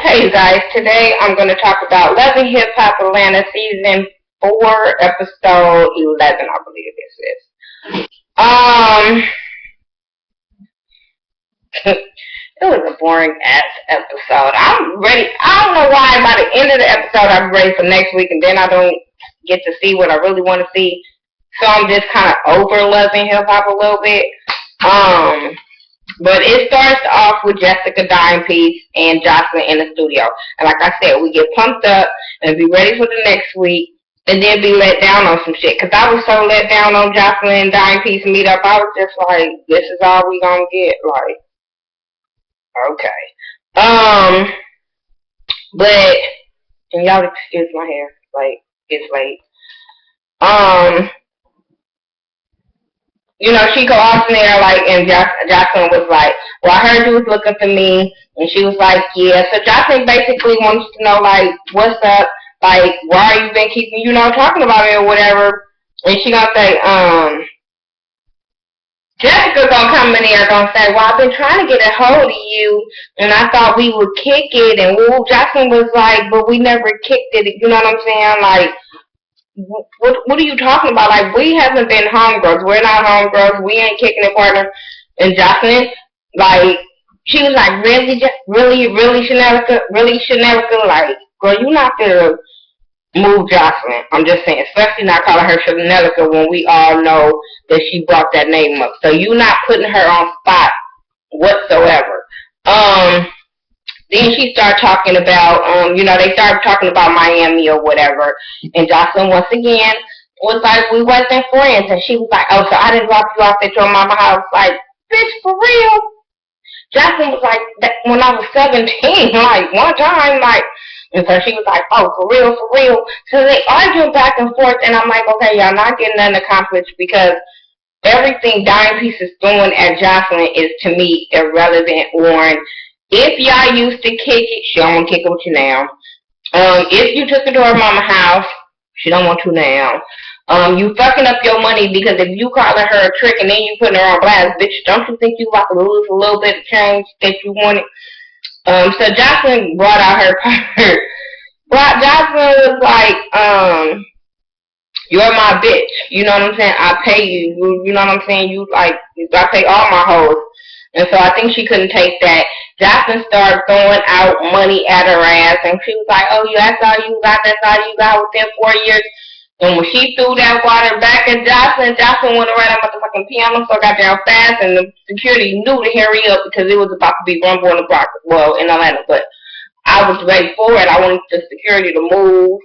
Hey guys, today I'm going to talk about Love and Hip Hop Atlanta Season 4, Episode 11, I believe this is. It was a boring ass episode. I'm ready. I don't know why by the end of the episode I'm ready for next week and then I don't get to see what I really want to see. So I'm just kind of over Love and Hip Hop a little bit. But it starts off with Jessica Dime Piece and Jocelyn in the studio. And like I said, we get pumped up and be ready for the next week and then be let down on some shit. Because I was so let down on Jocelyn and Dime Piece meet up. I was just like, this is all we gonna get. Like, okay. But, and y'all excuse my hair. Like, it's late. You know, she go off in there, like, and Jocelyn was like, well, I heard you was looking for me, and she was like, yeah. So Jocelyn basically wants to know, like, what's up, like, why are you been keeping, you know, talking about me or whatever, and she gonna say, Jessica gonna come in there gonna say, well, I've been trying to get a hold of you, and I thought we would kick it, and Jocelyn was like, but we never kicked it, you know what I'm saying, like, what are you talking about? Like, we haven't been homegirls. We're not homegirls. We ain't kicking it, partner. And Jocelyn, like, she was like, really, Shanetica, like, girl, you not gonna move Jocelyn. I'm just saying, especially not calling her Shanetica when we all know that she brought that name up. So you not putting her on spot whatsoever. Then she started talking about, you know, they started talking about Miami or whatever. And Jocelyn, once again, was like, we wasn't friends. And she was like, oh, so I didn't drop you off at your mama's house. Like, bitch, for real? Jocelyn was like, when I was 17, like, one time, like, and so she was like, oh, for real? So they argued back and forth. And I'm like, okay, y'all not getting nothing accomplished because everything Dime Piece is doing at Jocelyn is, to me, irrelevant, Warren. If y'all used to kick it, she don't want to kick it with you now. If you took her to her mama's house, she don't want to now. You fucking up your money because if you calling her a trick and then you putting her on blast, bitch, don't you think you about to lose a little bit of change that you wanted? So Jocelyn brought out her card. Jocelyn was like, you're my bitch. You know what I'm saying? I pay you. You know what I'm saying? You like, I pay all my hoes. And so I think she couldn't take that. Jocelyn started throwing out money at her ass, and she was like, oh, yeah, that's all you got within 4 years. And when she threw that water back at Jocelyn went around that motherfucking piano so goddamn fast, and the security knew to hurry up because it was about to be rumble in the block, well, in Atlanta. But I was ready for it. I wanted the security to move.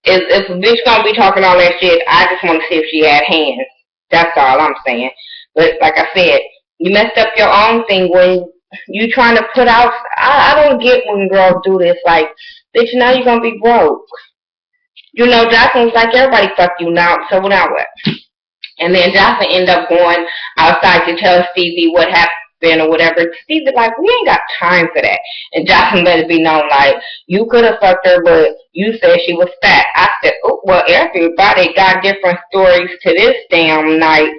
If a bitch gonna be talking all that shit, I just want to see if she had hands. That's all I'm saying. But like I said, you messed up your own thing when you trying to put out. I don't get when girls do this. Like, bitch, now you're going to be broke. You know, Jocelyn was like, everybody fuck you now, so now what? And then Jocelyn ended up going outside to tell Stevie what happened or whatever. Stevie like, we ain't got time for that. And Jocelyn let it be known, like, you could have fucked her, but you said she was fat. I said, oh, well, everybody got different stories to this damn night.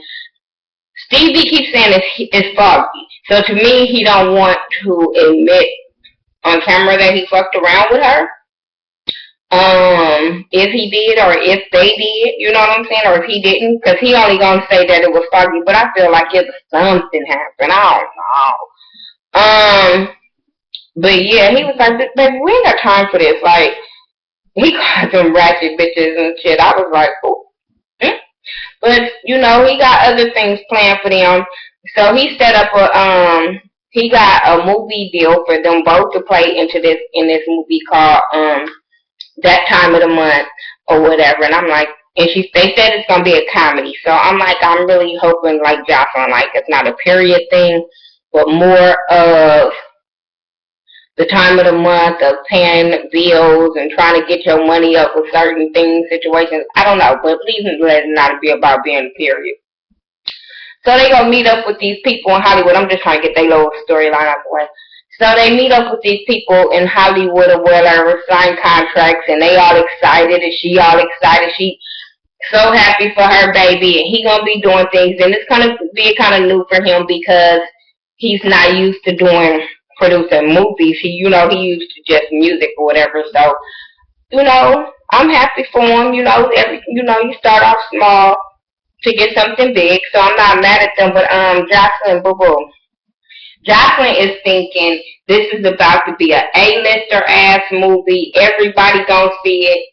Stevie keeps saying it's foggy. So to me, he don't want to admit on camera that he fucked around with her. If he did or if they did, you know what I'm saying? Or if he didn't, because he only gonna say that it was foggy. But I feel like if something happened, I don't know. But yeah, he was like, baby, we ain't got time for this. Like, he called them ratchet bitches and shit. I was like, oh. But, you know, he got other things planned for them. So he set up he got a movie deal for them both to play in this movie called, That Time of the Month or whatever. And I'm like, and they said it's going to be a comedy. So I'm like, I'm really hoping, like Jocelyn, like it's not a period thing, but more of the time of the month of paying bills and trying to get your money up with certain things, situations. I don't know, but please let it not be about being a period. So they gonna meet up with these people in Hollywood. I'm just trying to get their little storyline out the way. So they meet up with these people in Hollywood or whatever, sign contracts, and they all excited, and she all excited. She so happy for her baby, and he gonna be doing things, and it's gonna be kind of new for him because he's not used to doing producing movies. He used to just music or whatever. So, I'm happy for him. You start off small to get something big. So I'm not mad at them. But Jocelyn, boo boo. Jocelyn is thinking this is about to be a A-lister ass movie. Everybody gonna see it.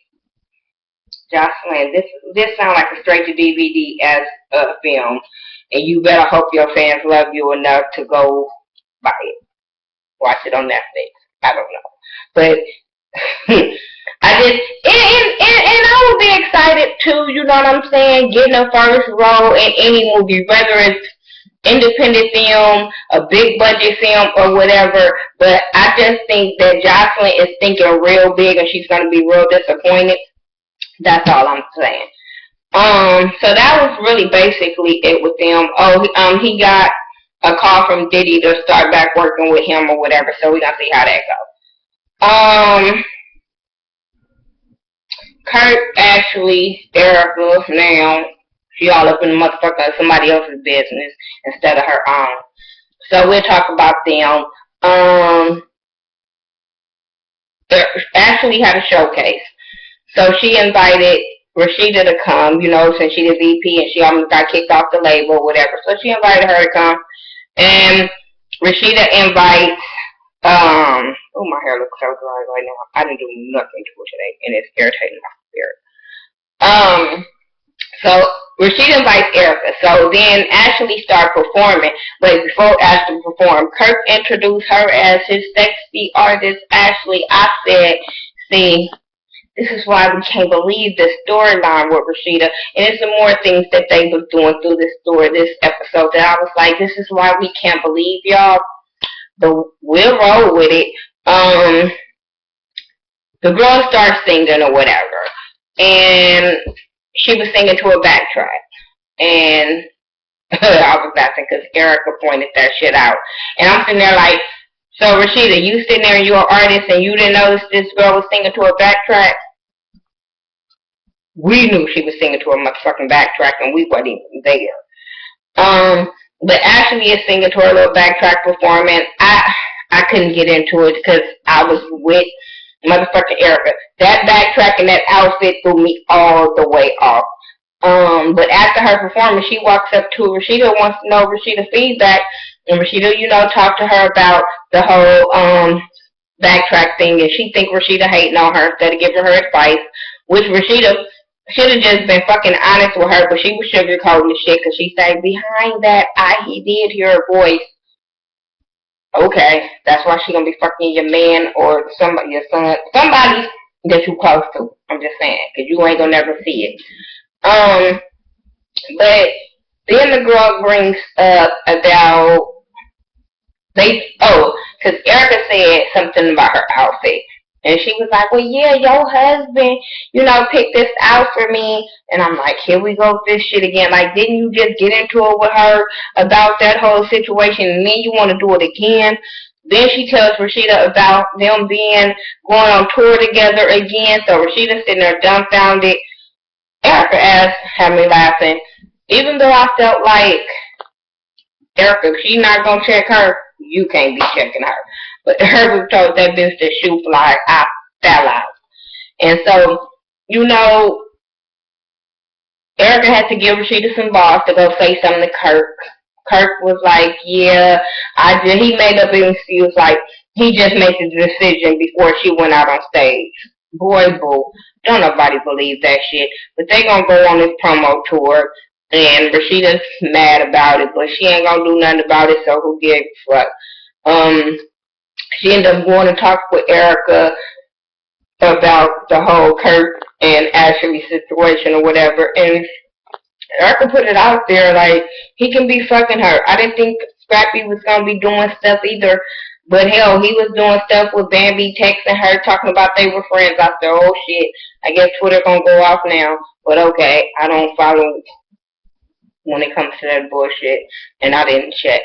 Jocelyn, this sounds like a straight to DVD as a film, and you better hope your fans love you enough to go buy it, watch it on Netflix. I don't know, but I just and I would be excited too. You know what I'm saying? Getting a first role in any movie, whether it's independent film, a big budget film, or whatever. But I just think that Jocelyn is thinking real big, and she's gonna be real disappointed. That's all I'm saying. So that was really basically it with them. Oh, he got a call from Diddy to start back working with him or whatever. So we gonna see how that goes. Kurt actually, Erica now, she all up in the motherfucker somebody else's business instead of her own. So we'll talk about them. Ashley had a showcase. So she invited Rashida to come, since she the VP and she almost got kicked off the label or whatever. So she invited her to come. And Rashida invites, my hair looks so dry right now. I didn't do nothing to it today, and it's irritating my spirit. So Rashida invites Erica. So then Ashley started performing. But before Ashley performed, Kirk introduced her as his sexy artist, Ashley. I said, see, this is why we can't believe the storyline with Rashida. And it's the more things that they was doing through this story, this episode, that I was like, this is why we can't believe y'all. But we'll roll with it. The girl starts singing or whatever. And she was singing to a backtrack. And I was laughing because Erica pointed that shit out. And I'm sitting there like, so Rashida, you sitting there and you're an artist and you didn't notice this girl was singing to a backtrack? We knew she was singing to a motherfucking backtrack and we wasn't even there. But Ashley is singing to her little backtrack performance. I couldn't get into it because I was with motherfucking Erica. That backtrack and that outfit threw me all the way off. But after her performance, she walks up to Rashida, wants to know Rashida's feedback, and Rashida, talked to her about the whole backtrack thing, and she think Rashida hating on her instead of giving her advice, which Rashida should have just been fucking honest with her, but she was sugarcoating the shit because she said, behind that, he did hear a voice. Okay, that's why she gonna be fucking your man or somebody, your son, somebody that you close to. I'm just saying, because you ain't gonna never see it. But then the girl brings up about because Erica said something about her outfit. And she was like, well, yeah, your husband, picked this out for me. And I'm like, here we go with this shit again. Like, didn't you just get into it with her about that whole situation and then you want to do it again? Then she tells Rashida about them going on tour together again. So Rashida's sitting there dumbfounded. Erica had me laughing. Even though I felt like, Erica, if she's not going to check her, you can't be checking her. But her was told that bitch to shoot fly, I fell out. And so, Erica had to give Rashida some balls to go say something to Kirk. Kirk was like, yeah, he made up an excuse, like, he just made the decision before she went out on stage. Boy, boo, don't nobody believe that shit. But they gonna go on this promo tour, and Rashida's mad about it, but she ain't gonna do nothing about it, so who gives a fuck? She ended up going to talk with Erica about the whole Kurt and Ashley situation or whatever, and Erica put it out there like, he can be fucking her. I didn't think Scrappy was going to be doing stuff either, but hell, he was doing stuff with Bambi, texting her, talking about they were friends. I said, oh shit, I guess Twitter going to go off now, but okay, I don't follow when it comes to that bullshit, and I didn't check.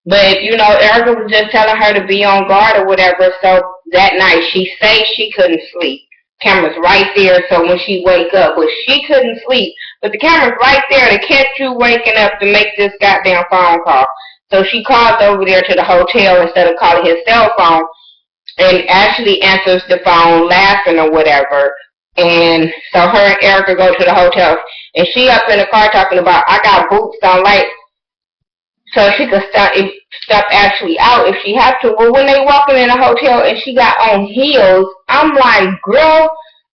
But, Erica was just telling her to be on guard or whatever, so that night she said she couldn't sleep. Camera's right there, so when she wake up, but she couldn't sleep. But the camera's right there to catch you waking up to make this goddamn phone call. So she calls over there to the hotel instead of calling his cell phone, and actually answers the phone laughing or whatever. And so her and Erica go to the hotel, and she up in the car talking about, I got boots on, like, so she could step actually out if she have to. Well, when they walking in the hotel and she got on heels, I'm like, girl,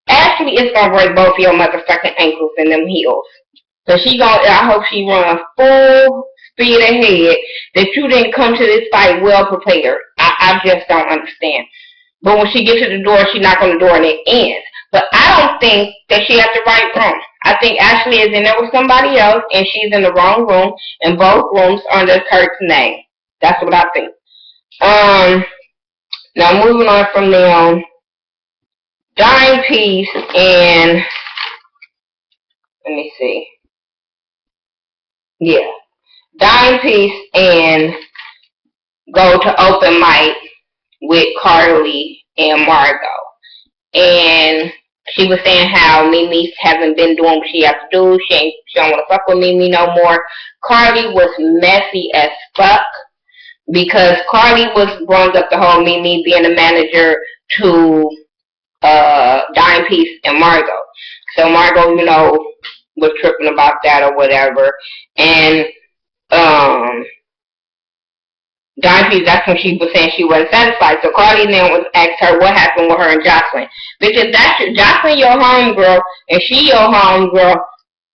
actually it's gonna break both of your motherfucking ankles in them heels. So I hope she run full speed ahead, that you didn't come to this fight well prepared. I just don't understand. But when she gets to the door, she knock on the door and it ends. But I don't think that she has the right room. I think Ashley is in there with somebody else, and she's in the wrong room, and both rooms are under Kurt's name. That's what I think. Now moving on from there, Dime Piece and, let me see. Yeah. Dime Piece and go to open mic with Carly and Margot. And she was saying how Mimi hasn't been doing what she has to do. She don't want to fuck with Mimi no more. Carly was messy as fuck because Carly was brought up the whole Mimi being a manager to Dime Piece and Margot. So Margot, was tripping about that or whatever. And Dime Piece, that's when she was saying she wasn't satisfied. So Carly then was asked her what happened with her and Jocelyn. Because Jocelyn your homegirl and she your homegirl,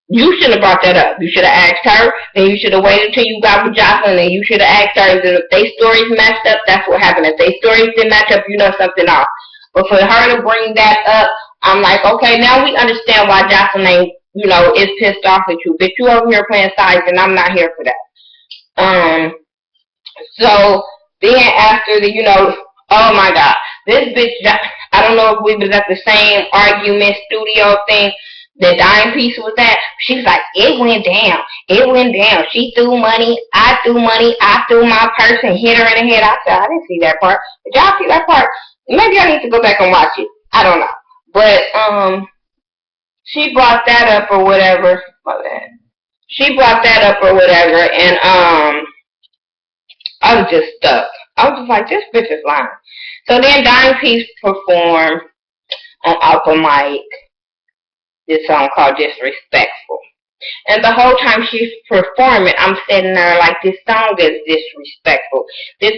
you should have brought that up. You should have asked her, then you should have waited until you got with Jocelyn, and you should have asked her, and then if their stories matched up, that's what happened. If their stories didn't match up, you know something off. But for her to bring that up, I'm like, okay, now we understand why Jocelyn ain't, is pissed off at you. Bitch, you over here playing sides, and I'm not here for that. So then after the, oh my God, this bitch, I don't know if we was at the same argument studio thing that Dime Piece was at. She was like, it went down. It went down. She threw money. I threw money. I threw my purse and hit her in the head. I said, I didn't see that part. Did y'all see that part? Maybe I need to go back and watch it. I don't know. But she brought that up or whatever. She brought that up or whatever, and I was just stuck. I was just like, this bitch is lying. So then Dime Piece performed on open mic this song called Disrespectful. And the whole time she's performing, I'm sitting there like, this song is disrespectful. This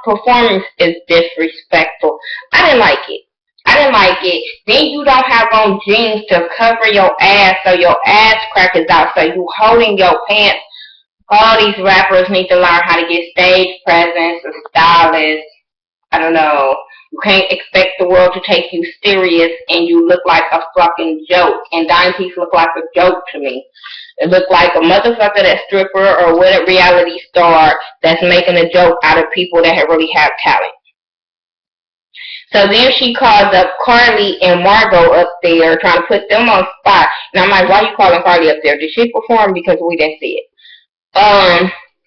performance is disrespectful. I didn't like it. Then you don't have on jeans to cover your ass so your ass crack is out, so you holding your pants. All these rappers need to learn how to get stage presence, a stylist. I don't know. You can't expect the world to take you serious and you look like a fucking joke. And Dime Piece looked like a joke to me. It looked like a motherfucker, that stripper or what reality star that's making a joke out of people that really have talent. So then she calls up Carly and Margot up there, trying to put them on spot. And I'm like, why are you calling Carly up there? Did she perform? Because we didn't see it.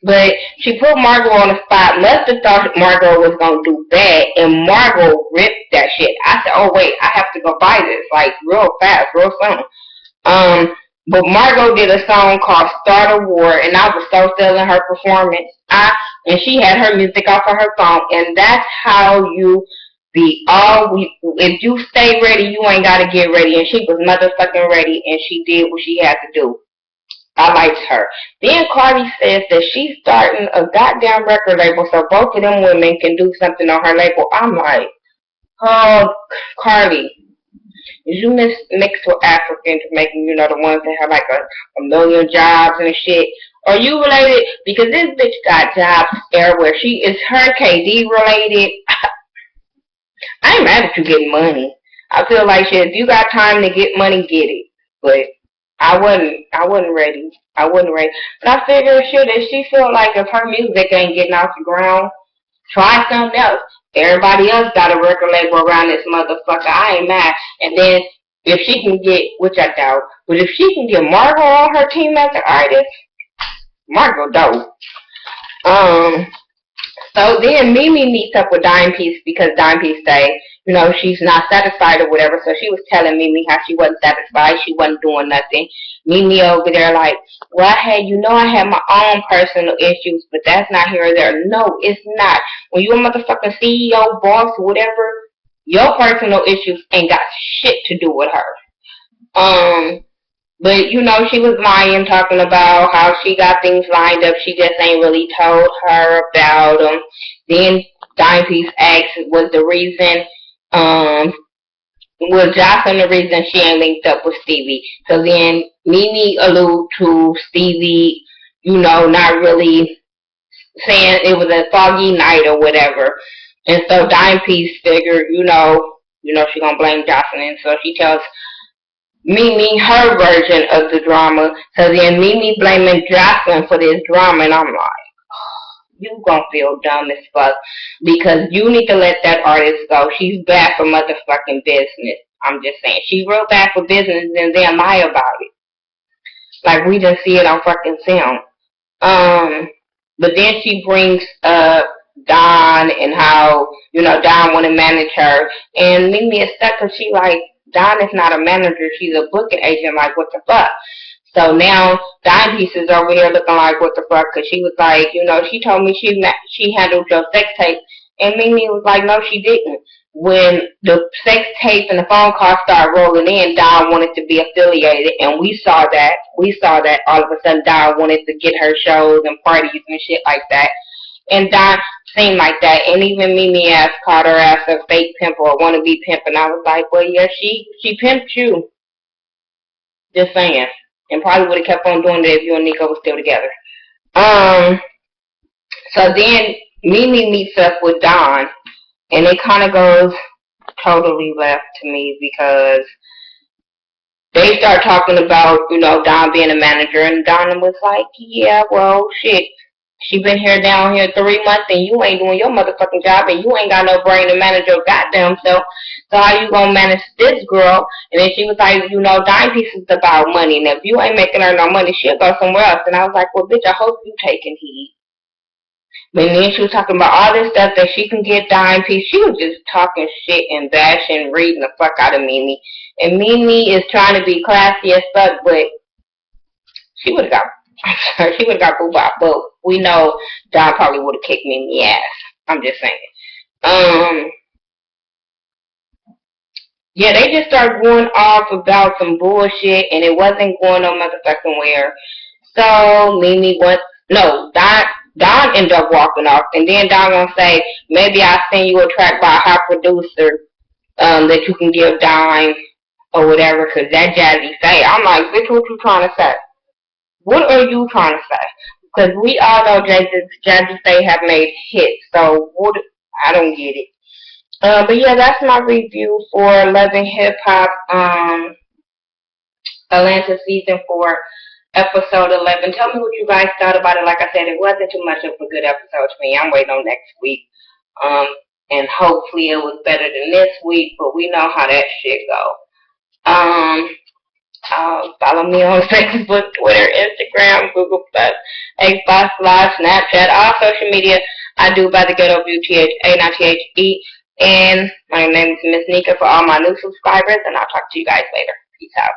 But she put Margot on the spot. Must have thought Margot was going to do bad, and Margot ripped that shit. I said, oh, wait, I have to go buy this, like, real fast, real soon. But Margot did a song called Start a War, and I was so feeling her performance. And she had her music off of her phone, and that's how you be if you stay ready, you ain't got to get ready. And she was motherfucking ready, and she did what she had to do. I liked her. Then Cardi says that she's starting a goddamn record label so both of them women can do something on her label. I'm like, oh, Cardi, is you mixed with African Jamaican, the ones that have like a million jobs and shit? Are you related? Because this bitch got jobs everywhere. Is her KD related? I ain't mad at you getting money. I feel like shit, if you got time to get money, get it. But I wasn't ready. But I figured, shit, if she feel like if her music ain't getting off the ground, try something else. Everybody else got a record label around this motherfucker. I ain't mad. And then if she can get, which I doubt, but if she can get Margot on her team as an artist, Margot dope. So then Mimi meets up with Dime Piece because Dime Piece say, you know, she's not satisfied or whatever. So she was telling Mimi how she wasn't satisfied, she wasn't doing nothing. Mimi over there like, well, I had my own personal issues, but that's not here or there. No, it's not. When you a motherfucking CEO, boss, whatever, your personal issues ain't got shit to do with her. But, you know, she was lying, talking about how she got things lined up. She just ain't really told her about them. Then Dime Piece asked, was Jocelyn the reason she ain't linked up with Stevie? So then Mimi allude to Stevie, you know, not really saying it was a foggy night or whatever. And so Dime Piece figured, she gonna blame Jocelyn. So she tells Mimi her version of the drama. So then Mimi blaming Jocelyn for this drama, and I'm like, you gonna feel dumb as fuck because you need to let that artist go. She's bad for motherfucking business. I'm just saying. She's real bad for business and then lie about it. Like we just see it on fucking film. But then she brings up Don and how, Don want to manage her. And Mimi is stuck because she like, Don is not a manager. She's a booking agent. Like, what the fuck? So now Dime Piece is over here looking like, what the fuck? Because she was like, she told me she handled your sex tape. And Mimi was like, no, she didn't. When the sex tape and the phone calls started rolling in, Don wanted to be affiliated. And we saw that. All of a sudden Don wanted to get her shows and parties and shit like that. And Don seemed like that. And even Mimi called her ass a fake pimp or wannabe pimp. And I was like, well, yeah, she pimped you. Just saying. And probably would have kept on doing it if you and Nico was still together. So then Mimi meets up with Don, and it kind of goes totally left to me because they start talking about, Don being a manager, and Don was like, yeah, well, shit. She been down here 3 months, and you ain't doing your motherfucking job, and you ain't got no brain to manage your goddamn self. So how you gonna manage this girl? And then she was like, Dime Piece is about money, and if you ain't making her no money, she'll go somewhere else. And I was like, well, bitch, I hope you taking heed. But then she was talking about all this stuff that she can get Dime Piece. She was just talking shit and bashing, reading the fuck out of Mimi. And Mimi is trying to be classy as fuck, but she would have got boo-bop, but we know Don probably would have kicked me in the ass. I'm just saying. Yeah, they just started going off about some bullshit, and it wasn't going no motherfucking where. So Don ended up walking off, and then Don gonna say, maybe I'll send you a track by a hot producer that you can give Dime or whatever, because that Jazzy say. I'm like, bitch, what you trying to say? What are you trying to say? Because we all know Jazzy Faye have made hits, so I don't get it. But yeah, that's my review for Love and Hip Hop, Atlanta Season 4, Episode 11. Tell me what you guys thought about it. Like I said, it wasn't too much of a good episode to me. I'm waiting on next week. And hopefully it was better than this week, but we know how that shit go. Follow me on Facebook, Twitter, Instagram, Google+, Xbox Live, Snapchat, all social media. I do by the Ghetto View, THA, not THE. And my name is Miss Nika for all my new subscribers, and I'll talk to you guys later. Peace out.